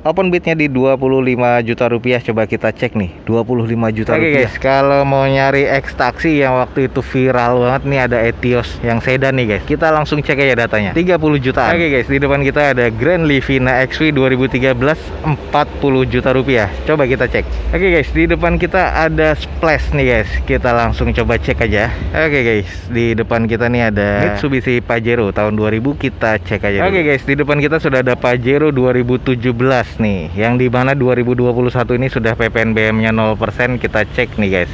Open bidnya di 25 juta rupiah. Coba kita cek nih, 25 juta rupiah. Guys, kalau mau nyari X-Taxi yang waktu itu viral banget nih, ada Etios yang sedan nih guys. Kita langsung cek aja datanya, 30 jutaan. Oke guys, di depan kita ada Grand Livina XV 2013, 40 juta rupiah. Coba kita cek. Oke guys, di depan kita ada Splash nih guys. Kita langsung coba cek aja. Oke guys, di depan kita nih ada Mitsubishi Pajero tahun 2000. Kita cek aja. Oke guys, di depan kita sudah ada Pajero 2017 nih, yang dimana 2021 ini sudah PPNBM nya 0%. Kita cek nih guys.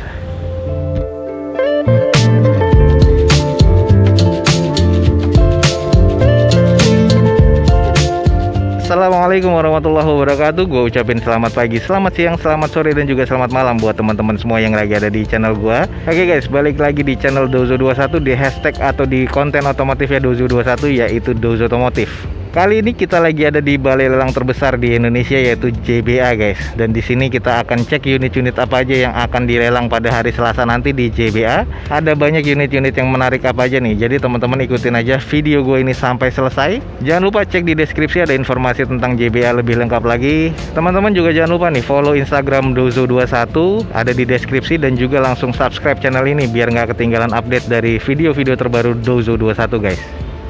Assalamualaikum warahmatullahi wabarakatuh. Gue ucapin selamat pagi, selamat siang, selamat sore, dan juga selamat malam buat teman-teman semua yang lagi ada di channel gue. Oke guys, balik lagi di channel Dozo21, di hashtag atau di konten otomotifnya Dozo21, yaitu Dozo Otomotif. Kali ini kita lagi ada di balai lelang terbesar di Indonesia, yaitu JBA guys. Dan di sini kita akan cek unit-unit apa aja yang akan dilelang pada hari Selasa nanti di JBA. Ada banyak unit-unit yang menarik apa aja nih. Jadi teman-teman ikutin aja video gue ini sampai selesai. Jangan lupa cek di deskripsi, ada informasi tentang JBA lebih lengkap lagi. Teman-teman juga jangan lupa nih follow Instagram Dozo21, ada di deskripsi, dan juga langsung subscribe channel ini biar nggak ketinggalan update dari video-video terbaru Dozo21 guys.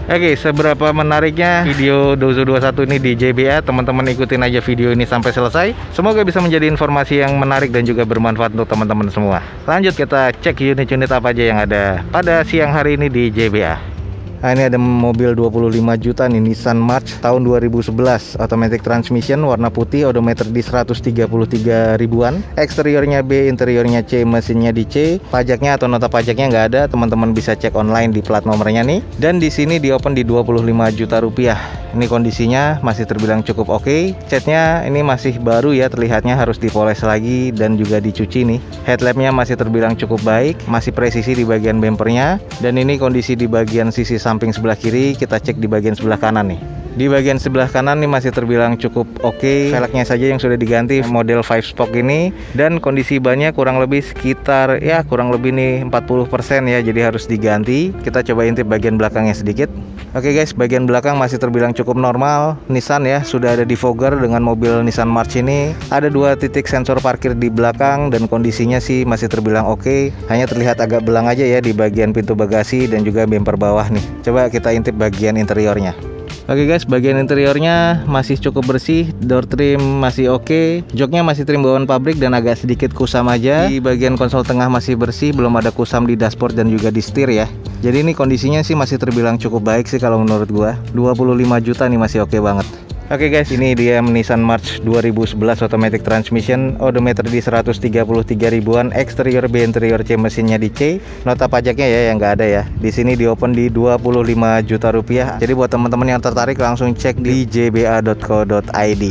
Oke, seberapa menariknya video Dozo21 ini di JBA, teman-teman ikutin aja video ini sampai selesai. Semoga bisa menjadi informasi yang menarik dan juga bermanfaat untuk teman-teman semua. Lanjut kita cek unit-unit apa aja yang ada pada siang hari ini di JBA. Nah, ini ada mobil 25 juta nih, Nissan March tahun 2011, automatic transmission, warna putih, odometer di 133 ribuan. Eksteriornya B, interiornya C, mesinnya di C. Pajaknya atau nota pajaknya nggak ada, teman-teman bisa cek online di plat nomornya nih. Dan di sini di open di 25 juta rupiah. Ini kondisinya masih terbilang cukup oke. Catnya ini masih baru ya, terlihatnya harus dipoles lagi dan juga dicuci nih. Headlampnya masih terbilang cukup baik, masih presisi di bagian bempernya. Dan ini kondisi di bagian sisi samping sebelah kiri. Kita cek di bagian sebelah kanan nih. Di bagian sebelah kanan nih masih terbilang cukup oke. Velgnya saja yang sudah diganti, model 5 spoke ini. Dan kondisi bannya kurang lebih sekitar ya kurang lebih nih 40% ya, jadi harus diganti. Kita coba intip bagian belakangnya sedikit. Oke guys, bagian belakang masih terbilang cukup normal. Nissan ya, sudah ada defogger dengan mobil Nissan March ini. Ada 2 titik sensor parkir di belakang dan kondisinya sih masih terbilang oke. Hanya terlihat agak belang aja ya di bagian pintu bagasi dan juga bumper bawah nih. Coba kita intip bagian interiornya. Oke guys, bagian interiornya masih cukup bersih, door trim masih oke, joknya masih trim bawaan pabrik dan agak sedikit kusam aja. Di bagian konsol tengah masih bersih, belum ada kusam di dashboard dan juga di setir ya. Jadi ini kondisinya sih masih terbilang cukup baik sih kalau menurut gua. 25 juta nih masih oke banget. Oke guys, ini dia Nissan March 2011 automatic transmission, odometer di 133 ribuan, eksterior B, interior C, mesinnya di C. Nota pajaknya ya yang nggak ada ya. Di sini di open di 25 juta rupiah. Jadi buat teman-teman yang tertarik langsung cek di jba.co.id.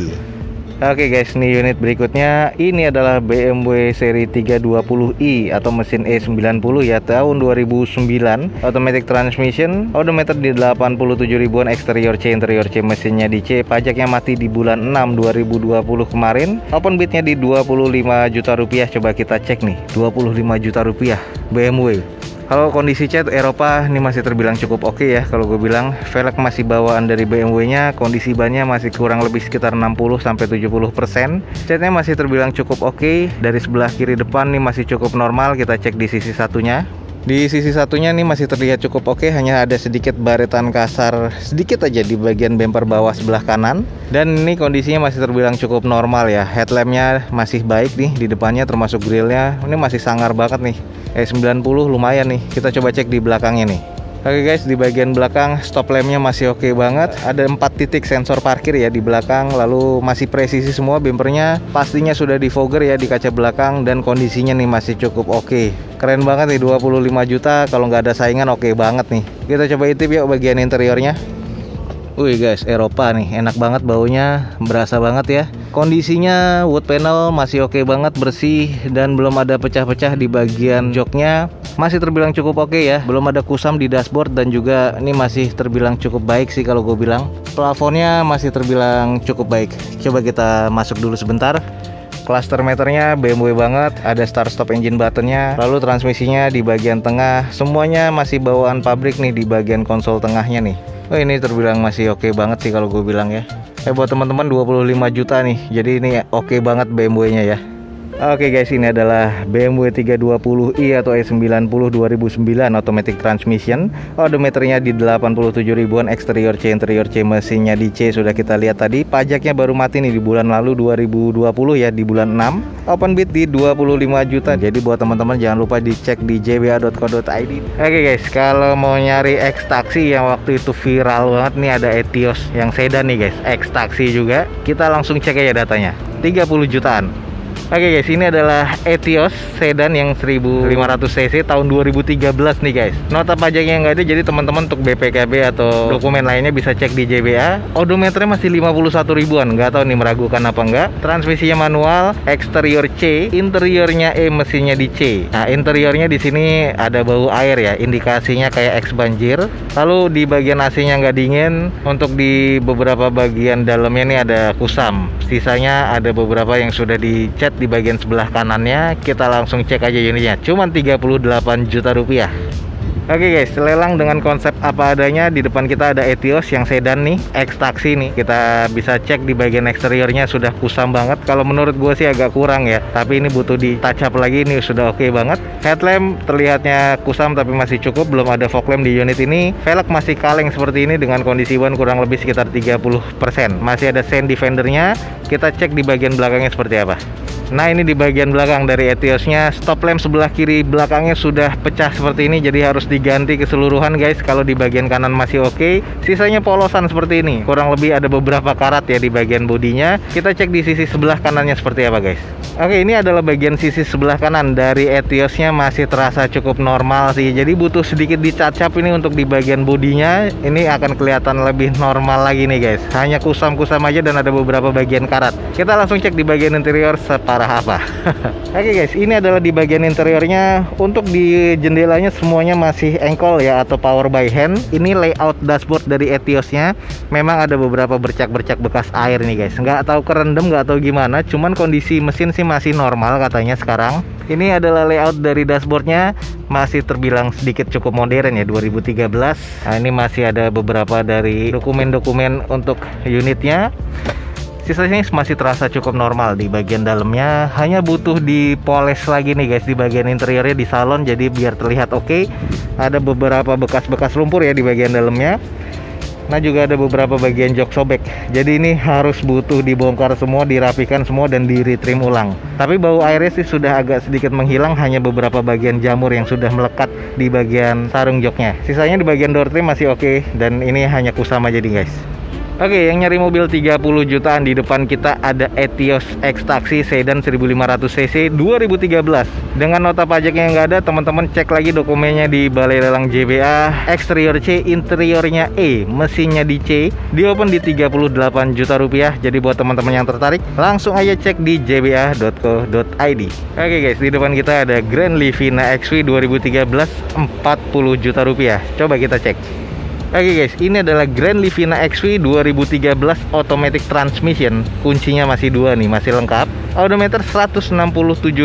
Oke guys, nih unit berikutnya ini adalah BMW seri 320i atau mesin E90 ya, tahun 2009, automatic transmission, odometer di 87 ribuan, eksterior C, interior C, mesinnya di C. Pajaknya mati di bulan 6 2020 kemarin. Open bidnya di 25 juta rupiah. Coba kita cek nih, 25 juta rupiah BMW. Kalau kondisi cat Eropa ini masih terbilang cukup oke ya. Kalau gue bilang velg masih bawaan dari BMW nya, kondisi bannya masih kurang lebih sekitar 60-70%. Catnya masih terbilang cukup oke. Dari sebelah kiri depan nih masih cukup normal. Kita cek di sisi satunya. Di sisi satunya nih masih terlihat cukup oke, hanya ada sedikit baretan kasar sedikit aja di bagian bumper bawah sebelah kanan. Dan ini kondisinya masih terbilang cukup normal ya. Headlampnya masih baik nih di depannya, termasuk grillnya ini masih sangar banget nih. E90 lumayan nih. Kita coba cek di belakangnya nih. Oke guys, di bagian belakang stop lampnya masih oke banget. Ada 4 titik sensor parkir ya di belakang. Lalu masih presisi semua, bumpernya pastinya sudah defogger ya di kaca belakang. Dan kondisinya nih masih cukup oke. Keren banget nih, 25 juta. Kalau nggak ada saingan oke banget nih. Kita coba intip ya bagian interiornya. Wih guys, Eropa nih, enak banget baunya, berasa banget ya. Kondisinya wood panel masih oke banget, bersih, dan belum ada pecah-pecah di bagian joknya. Masih terbilang cukup oke ya, belum ada kusam di dashboard dan juga ini masih terbilang cukup baik sih kalau gue bilang. Plafonnya masih terbilang cukup baik. Coba kita masuk dulu sebentar. Cluster meternya BMW banget, ada start stop engine buttonnya, lalu transmisinya di bagian tengah, semuanya masih bawaan pabrik nih di bagian konsol tengahnya nih. Oh, ini terbilang masih oke banget sih kalau gue bilang ya. Buat teman-teman 25 juta nih. Jadi ini oke banget BMW-nya ya. Oke guys, ini adalah BMW 320i atau E90 2009 automatic transmission. Odometernya di 87 ribuan, eksterior C, interior C, mesinnya di C sudah kita lihat tadi. Pajaknya baru mati nih di bulan lalu 2020 ya, di bulan 6. Open bid di 25 juta. Jadi buat teman-teman jangan lupa dicek di jba.co.id. Oke guys, kalau mau nyari X taksi yang waktu itu viral banget nih, ada Etios yang sedan nih guys, X taksi juga. Kita langsung cek aja datanya, 30 jutaan. Oke guys, ini adalah Etios sedan yang 1500 cc tahun 2013 nih guys. Nota pajaknya nggak ada, jadi teman-teman untuk BPKB atau dokumen lainnya bisa cek di JBA. Odometernya masih 51 ribuan, nggak tahu nih meragukan apa enggak. Transmisinya manual, eksterior C, interiornya E, mesinnya di C. Nah, interiornya di sini ada bau air ya, indikasinya kayak X banjir. Lalu di bagian AC-nya nggak dingin. Untuk di beberapa bagian dalamnya ini ada kusam. Sisanya ada beberapa yang sudah dicat di bagian sebelah kanannya. Kita langsung cek aja unitnya, cuman 38 juta rupiah. Oke guys, lelang dengan konsep apa adanya. Di depan kita ada Etios yang sedan nih, X taksi nih. Kita bisa cek di bagian eksteriornya sudah kusam banget. Kalau menurut gue sih agak kurang ya, tapi ini butuh di touch up lagi. Ini sudah oke banget. Headlamp terlihatnya kusam tapi masih cukup, belum ada fog lamp di unit ini. Velg masih kaleng seperti ini dengan kondisi ban kurang lebih sekitar 30%. Masih ada sand defendernya. Kita cek di bagian belakangnya seperti apa. Nah, ini di bagian belakang dari Etiosnya, stop lamp sebelah kiri belakangnya sudah pecah seperti ini, jadi harus diganti keseluruhan guys. Kalau di bagian kanan masih oke, sisanya polosan seperti ini. Kurang lebih ada beberapa karat ya di bagian bodinya. Kita cek di sisi sebelah kanannya seperti apa guys. Oke, ini adalah bagian sisi sebelah kanan dari Etiosnya, masih terasa cukup normal sih. Jadi butuh sedikit dicacap ini untuk di bagian bodinya. Ini akan kelihatan lebih normal lagi nih guys. Hanya kusam-kusam aja dan ada beberapa bagian karat. Kita langsung cek di bagian interior separah apa. Oke guys, ini adalah di bagian interiornya. Untuk di jendelanya semuanya masih engkol ya, atau power by hand. Ini layout dashboard dari Etiosnya. Memang ada beberapa bercak-bercak bekas air nih guys. Nggak tahu kerendam, nggak tahu gimana. Cuman kondisi mesin sih masih normal katanya sekarang. Ini adalah layout dari dashboardnya, masih terbilang sedikit cukup modern ya, 2013. Nah, ini masih ada beberapa dari dokumen-dokumen untuk unitnya. Sisanya masih terasa cukup normal di bagian dalamnya. Hanya butuh dipoles lagi nih guys di bagian interiornya di salon, jadi biar terlihat oke. Ada beberapa bekas-bekas lumpur ya di bagian dalamnya. Nah, juga ada beberapa bagian jok sobek. Jadi ini harus butuh dibongkar semua, dirapikan semua, dan di-retrim ulang. Tapi bau airnya sih sudah agak sedikit menghilang. Hanya beberapa bagian jamur yang sudah melekat di bagian sarung joknya. Sisanya di bagian door trim masih oke. Dan ini hanya kusam aja nih guys. Oke, yang nyari mobil 30 jutaan, di depan kita ada Etios X taksi sedan 1500 cc 2013. Dengan nota pajaknya yang nggak ada, teman-teman cek lagi dokumennya di Balai Lelang JBA. Eksterior C, interiornya E, mesinnya di C. Di open di 38 juta rupiah. Jadi buat teman-teman yang tertarik, langsung aja cek di jba.co.id. Oke guys, di depan kita ada Grand Livina XV 2013 40 juta rupiah. Coba kita cek. Oke guys, ini adalah Grand Livina XV 2013 automatic transmission. Kuncinya masih dua nih, masih lengkap. Odometer 167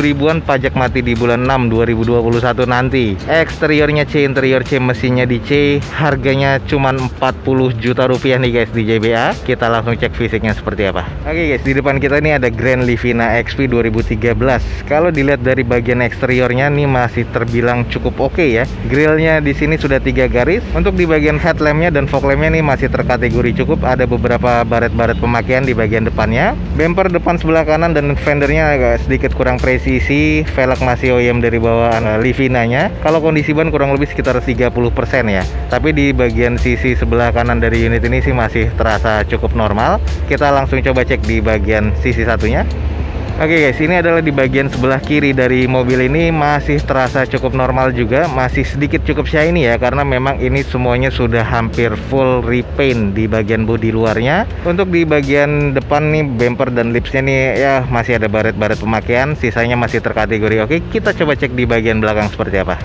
ribuan, pajak mati di bulan 6 2021 nanti. Eksteriornya C, interior C, mesinnya di C. Harganya cuma 40 juta rupiah nih guys di JBA. Kita langsung cek fisiknya seperti apa. Oke guys, di depan kita ini ada Grand Livina XV 2013. Kalau dilihat dari bagian eksteriornya nih masih terbilang cukup oke ya. Grillnya di sini sudah 3 garis. Untuk di bagian headlampnya dan fog lampnya nih masih terkategori cukup. Ada beberapa baret-baret pemakaian di bagian depannya. Bumper depan sebelah kanan dan fendernya agak sedikit kurang presisi. Velg masih OEM dari bawaan Livinanya. Kalau kondisi ban kurang lebih sekitar 30% ya. Tapi di bagian sisi sebelah kanan dari unit ini sih masih terasa cukup normal. Kita langsung coba cek di bagian sisi satunya. Oke guys, ini adalah di bagian sebelah kiri dari mobil ini, masih terasa cukup normal juga, masih sedikit cukup shiny ya, karena memang ini semuanya sudah hampir full repaint di bagian bodi luarnya. Untuk di bagian depan nih, bumper dan lipsnya nih ya masih ada baret-baret pemakaian, sisanya masih terkategori oke. Kita coba cek di bagian belakang seperti apa.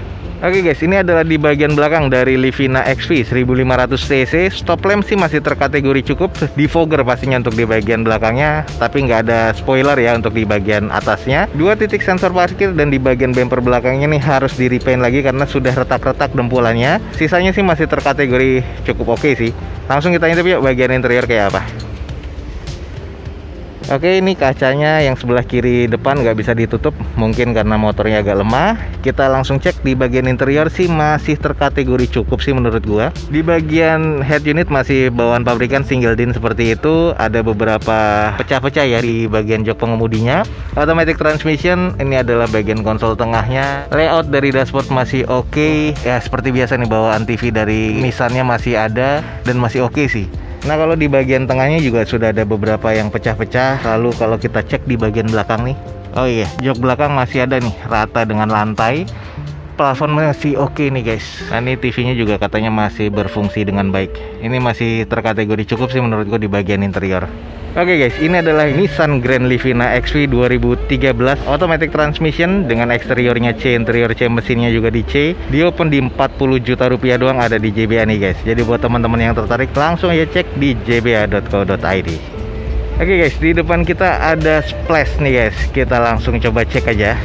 Oke guys, ini adalah di bagian belakang dari Livina XV 1500 cc. Stop lamp sih masih terkategori cukup, defogger pastinya untuk di bagian belakangnya, tapi nggak ada spoiler ya untuk di bagian atasnya. 2 titik sensor parkir, dan di bagian bumper belakangnya nih harus di repaint lagi karena sudah retak-retak dempulannya. Sisanya sih masih terkategori cukup oke sih. Langsung kita intip yuk bagian interior kayak apa. Oke, ini kacanya yang sebelah kiri depan nggak bisa ditutup, mungkin karena motornya agak lemah. Kita langsung cek di bagian interior sih masih terkategori cukup sih menurut gua. Di bagian head unit masih bawaan pabrikan single din seperti itu. Ada beberapa pecah-pecah ya di bagian jok pengemudinya. Automatic transmission, ini adalah bagian konsol tengahnya. Layout dari dashboard masih oke. Ya seperti biasa nih, bawaan TV dari Nissan-nya masih ada dan masih oke sih. Nah, kalau di bagian tengahnya juga sudah ada beberapa yang pecah-pecah. Lalu kalau kita cek di bagian belakang nih, oh iya, jok belakang masih ada nih, rata dengan lantai. Plafon masih oke nih guys. Nah, ini TV-nya juga katanya masih berfungsi dengan baik. Ini masih terkategori cukup sih menurutku di bagian interior. Oke guys, ini adalah Nissan Grand Livina XV 2013 automatic transmission dengan eksteriornya C, interior C, mesinnya juga di C. Di open di 40 juta rupiah doang, ada di JBA nih guys. Jadi buat teman-teman yang tertarik langsung aja cek di jba.co.id. Oke guys, di depan kita ada Splash nih guys. Kita langsung coba cek aja.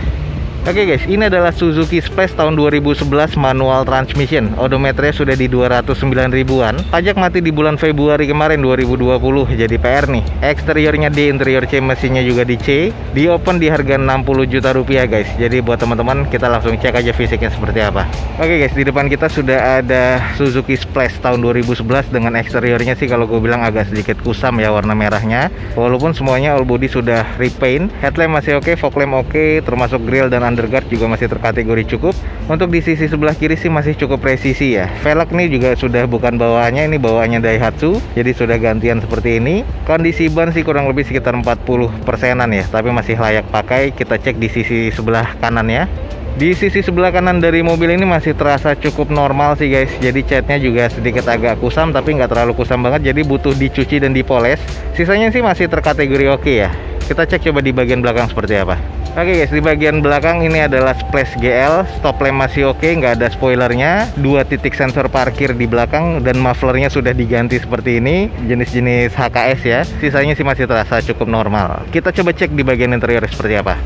Oke guys, ini adalah Suzuki Splash tahun 2011 manual transmission. Odometernya sudah di 209 ribuan. Pajak mati di bulan Februari kemarin 2020. Jadi PR nih. Eksteriornya D, interior C, mesinnya juga di C. Di open di harga 60 juta rupiah guys. Jadi buat teman-teman kita langsung cek aja fisiknya seperti apa. Oke guys, di depan kita sudah ada Suzuki Splash tahun 2011 dengan eksteriornya sih kalau gue bilang agak sedikit kusam ya warna merahnya. Walaupun semuanya all body sudah repaint. Headlamp masih oke, fog lamp oke, termasuk grill dan underguard juga masih terkategori cukup. Untuk di sisi sebelah kiri sih masih cukup presisi ya. Velg nih juga sudah bukan bawaannya, ini bawaannya Daihatsu, jadi sudah gantian seperti ini. Kondisi ban sih kurang lebih sekitar 40%-an ya, tapi masih layak pakai. Kita cek di sisi sebelah kanan ya. Di sisi sebelah kanan dari mobil ini masih terasa cukup normal sih guys. Jadi catnya juga sedikit agak kusam, tapi nggak terlalu kusam banget, jadi butuh dicuci dan dipoles. Sisanya sih masih terkategori oke ya. Kita cek coba di bagian belakang seperti apa. Oke guys, di bagian belakang ini adalah Splash GL. Stop lamp masih oke, nggak ada spoilernya. 2 titik sensor parkir di belakang, dan mufflernya sudah diganti seperti ini, jenis-jenis HKS ya. Sisanya sih masih terasa cukup normal. Kita coba cek di bagian interior seperti apa.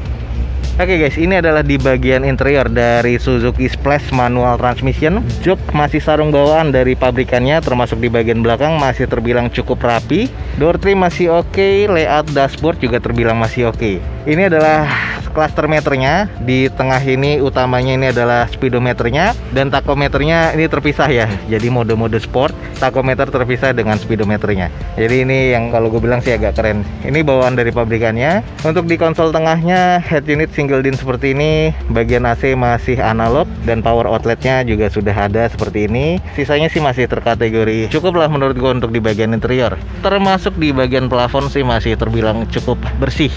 Oke guys, ini adalah di bagian interior dari Suzuki Splash manual transmission. Jok masih sarung bawaan dari pabrikannya, termasuk di bagian belakang masih terbilang cukup rapi. Door trim masih oke, layout dashboard juga terbilang masih oke. Ini adalah cluster meternya. Di tengah ini utamanya ini adalah speedometernya, dan takometernya ini terpisah ya. Jadi mode-mode sport, takometer terpisah dengan speedometernya. Jadi ini yang kalau gue bilang sih agak keren. Ini bawaan dari pabrikannya. Untuk di konsol tengahnya head unit single din seperti ini. Bagian AC masih analog, dan power outletnya juga sudah ada seperti ini. Sisanya sih masih terkategori cukup lah menurut gue untuk di bagian interior. Termasuk di bagian plafon sih masih terbilang cukup bersih.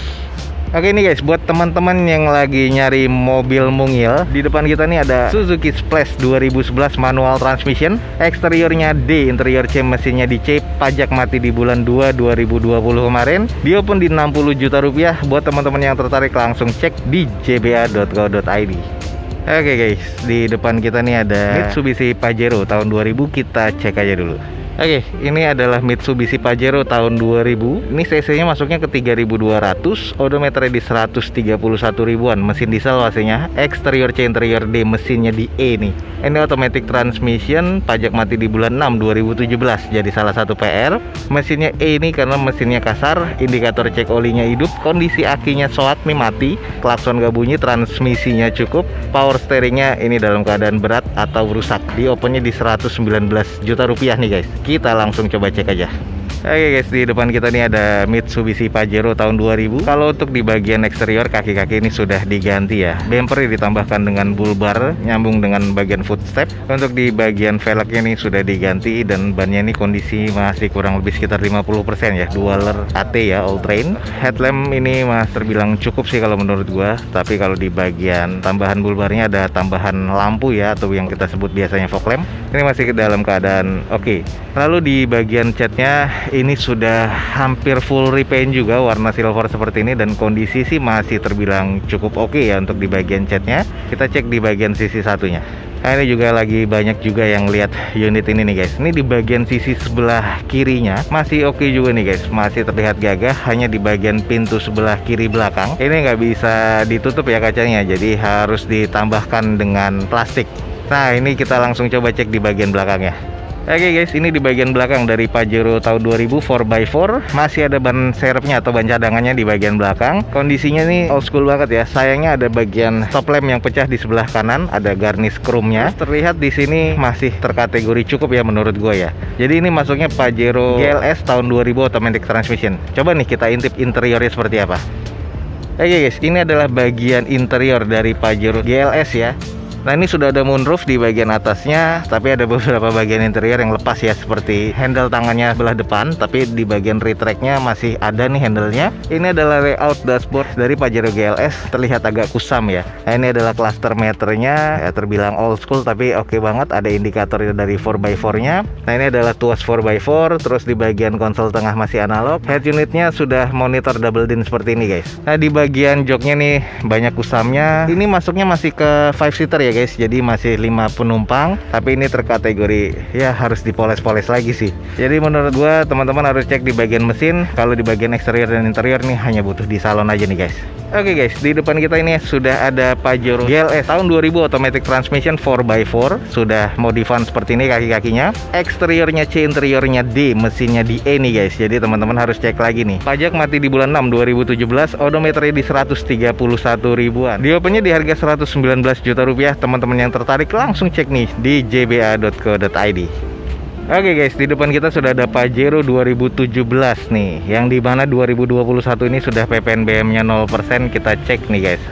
Oke nih guys, buat teman-teman yang lagi nyari mobil mungil, di depan kita nih ada Suzuki Splash 2011 manual transmission. Eksteriornya D, interior C, mesinnya di C. Pajak mati di bulan 2 2020 kemarin. Di open di 60 juta rupiah. Buat teman-teman yang tertarik langsung cek di jba.co.id. Oke guys, di depan kita nih ada Mitsubishi Pajero tahun 2000. Kita cek aja dulu. Oke, ini adalah Mitsubishi Pajero tahun 2000. Ini cc-nya masuknya ke 3200, odometernya di 131 ribuan, mesin diesel AC-nya, eksterior C, interior D, mesinnya di E nih. Ini automatic transmission, pajak mati di bulan 6 2017, jadi salah satu PR. Mesinnya E ini karena mesinnya kasar, indikator cek olinya hidup, kondisi akinya soat nih mati, klakson gak bunyi, transmisinya cukup, power steeringnya ini dalam keadaan berat atau rusak. Di opennya di 119 juta rupiah nih guys. Kita langsung coba cek aja. Oke guys, di depan kita nih ada Mitsubishi Pajero tahun 2000. Kalau untuk di bagian eksterior, kaki-kaki ini sudah diganti ya. Bumper ditambahkan dengan bull bar, nyambung dengan bagian footstep. Untuk di bagian velgnya ini sudah diganti, dan bannya ini kondisi masih kurang lebih sekitar 50% ya. Dualer AT ya, all terrain. Headlamp ini masih terbilang cukup sih kalau menurut gua. Tapi kalau di bagian tambahan bull barnya ada tambahan lampu ya, atau yang kita sebut biasanya fog lamp. Ini masih ke dalam keadaan oke. Lalu di bagian catnya ini sudah hampir full repaint juga, warna silver seperti ini, dan kondisi sih masih terbilang cukup oke ya untuk di bagian catnya. Kita cek di bagian sisi satunya. Nah, ini juga lagi banyak juga yang lihat unit ini nih guys. Ini di bagian sisi sebelah kirinya masih oke juga nih guys, masih terlihat gagah. Hanya di bagian pintu sebelah kiri belakang ini nggak bisa ditutup ya kacanya, jadi harus ditambahkan dengan plastik. Nah, ini kita langsung coba cek di bagian belakangnya. Oke guys, ini di bagian belakang dari Pajero tahun 2000 4x4. Masih ada ban serepnya atau ban cadangannya di bagian belakang. Kondisinya nih old school banget ya. Sayangnya ada bagian stop lamp yang pecah di sebelah kanan, ada garnish chrome-nya. Terlihat di sini masih terkategori cukup ya menurut gue ya. Jadi ini masuknya Pajero GLS tahun 2000 automatic transmission. Coba nih kita intip interiornya seperti apa. Oke guys, ini adalah bagian interior dari Pajero GLS ya. Nah, ini sudah ada moonroof di bagian atasnya, tapi ada beberapa bagian interior yang lepas ya, seperti handle tangannya sebelah depan, tapi di bagian retract-nya masih ada nih handle-nya. Ini adalah layout dashboard dari Pajero GLS, terlihat agak kusam ya. Nah, ini adalah cluster meternya, ya terbilang old school tapi oke banget, ada indikator dari 4x4-nya. Nah, ini adalah tuas 4x4, terus di bagian konsol tengah masih analog. Head unitnya sudah monitor double din seperti ini guys. Nah, di bagian joknya nih banyak kusamnya. Ini masuknya masih ke 5-seater ya guys, jadi masih 5 penumpang, tapi ini terkategori ya harus dipoles-poles lagi sih. Jadi menurut gua teman-teman harus cek di bagian mesin. Kalau di bagian eksterior dan interior nih hanya butuh di salon aja nih guys. Oke guys, di depan kita ini sudah ada Pajero GLS tahun 2000 automatic transmission 4x4. Sudah modifan seperti ini kaki-kakinya. Eksteriornya C, interiornya D, mesinnya di E nih guys. Jadi teman-teman harus cek lagi nih. Pajak mati di bulan 6 2017, odometernya di 131 ribuan. Di opennya di harga 119 juta rupiah. Teman-teman yang tertarik langsung cek nih di jba.co.id. Oke guys, di depan kita sudah ada Pajero 2017 nih, yang dimana 2021 ini sudah PPNBM-nya 0%. Kita cek nih guys.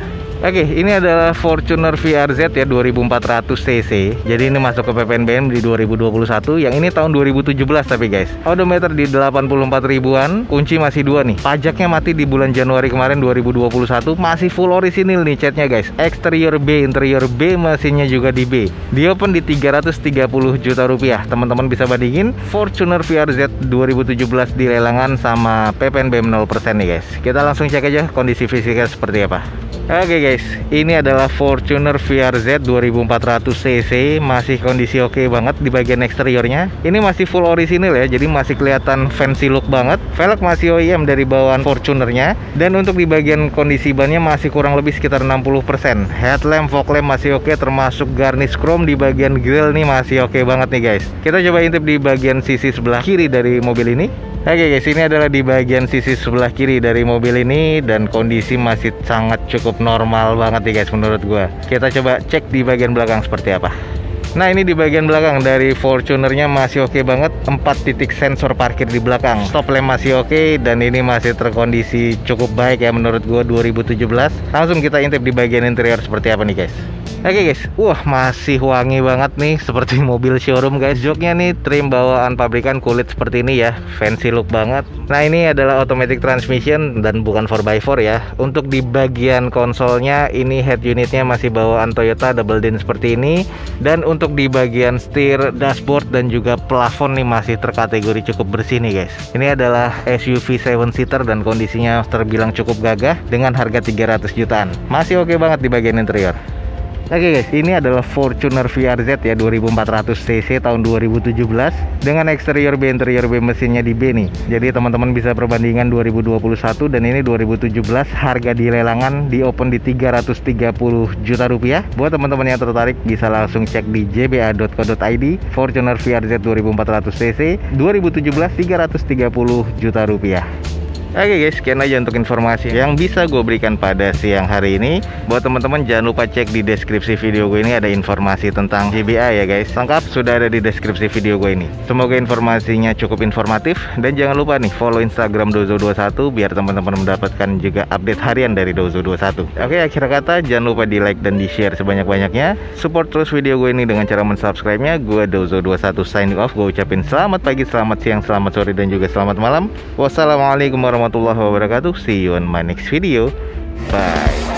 Oke, ini adalah Fortuner VRZ ya 2400 cc. Jadi ini masuk ke PPNBM di 2021. Yang ini tahun 2017 tapi guys. Odometer di 84 ribuan. Kunci masih 2 nih. Pajaknya mati di bulan Januari kemarin 2021. Masih full orisinil nih catnya guys. Eksterior B, interior B, mesinnya juga di B. Di open di 330 juta rupiah. Teman-teman bisa bandingin Fortuner VRZ 2017 di lelangan sama PPNBM 0% nih guys. Kita langsung cek aja kondisi fisiknya seperti apa. Oke guys, ini adalah Fortuner VRZ 2400 cc, masih kondisi oke banget di bagian eksteriornya. Ini masih full orisinil ya, jadi masih kelihatan fancy look banget. Velg masih OEM dari bawaan Fortunernya, dan untuk di bagian kondisi bannya masih kurang lebih sekitar 60%. Headlamp, fog lamp masih oke, termasuk garnish chrome di bagian grill nih masih oke banget nih guys. Kita coba intip di bagian sisi sebelah kiri dari mobil ini. Oke guys, ini adalah di bagian sisi sebelah kiri dari mobil ini, dan kondisi masih sangat cukup normal banget nih guys menurut gua. Kita coba cek di bagian belakang seperti apa. Nah, ini di bagian belakang dari Fortunernya masih oke banget. 4 titik sensor parkir di belakang. Stop lamp masih oke, dan ini masih terkondisi cukup baik ya menurut gua 2017. Langsung kita intip di bagian interior seperti apa nih guys. Oke guys, wah masih wangi banget nih seperti mobil showroom guys. Joknya nih trim bawaan pabrikan kulit seperti ini ya, fancy look banget. Nah, ini adalah automatic transmission dan bukan 4x4 ya. Untuk di bagian konsolnya ini head unitnya masih bawaan Toyota double din seperti ini. Dan untuk di bagian setir, dashboard dan juga plafon nih masih terkategori cukup bersih nih guys. Ini adalah SUV 7-seater dan kondisinya terbilang cukup gagah dengan harga 300 jutaan. Masih oke banget di bagian interior. Oke guys, ini adalah Fortuner VRZ ya 2400 cc tahun 2017 dengan eksterior B, interior B, mesinnya di B nih. Jadi teman-teman bisa perbandingan 2021 dan ini 2017, harga di lelangan di open di 330 juta rupiah. Buat teman-teman yang tertarik bisa langsung cek di jba.co.id. Fortuner VRZ 2400 cc 2017 330 juta rupiah. Oke guys, sekian aja untuk informasi yang bisa gue berikan pada siang hari ini. Buat teman-teman jangan lupa cek di deskripsi video gue ini, ada informasi tentang JBA ya guys. Lengkap sudah ada di deskripsi video gue ini. Semoga informasinya cukup informatif, dan jangan lupa nih follow Instagram Dozo21 biar teman-teman mendapatkan juga update harian dari Dozo21. Oke, akhir kata jangan lupa di like dan di share sebanyak-banyaknya. Support terus video gue ini dengan cara mensubscribe-nya. Gue Dozo21 signing off. Gue ucapin selamat pagi, selamat siang, selamat sore, dan juga selamat malam. Wassalamualaikum warahmatullahi wabarakatuh. See you on my next video. Bye.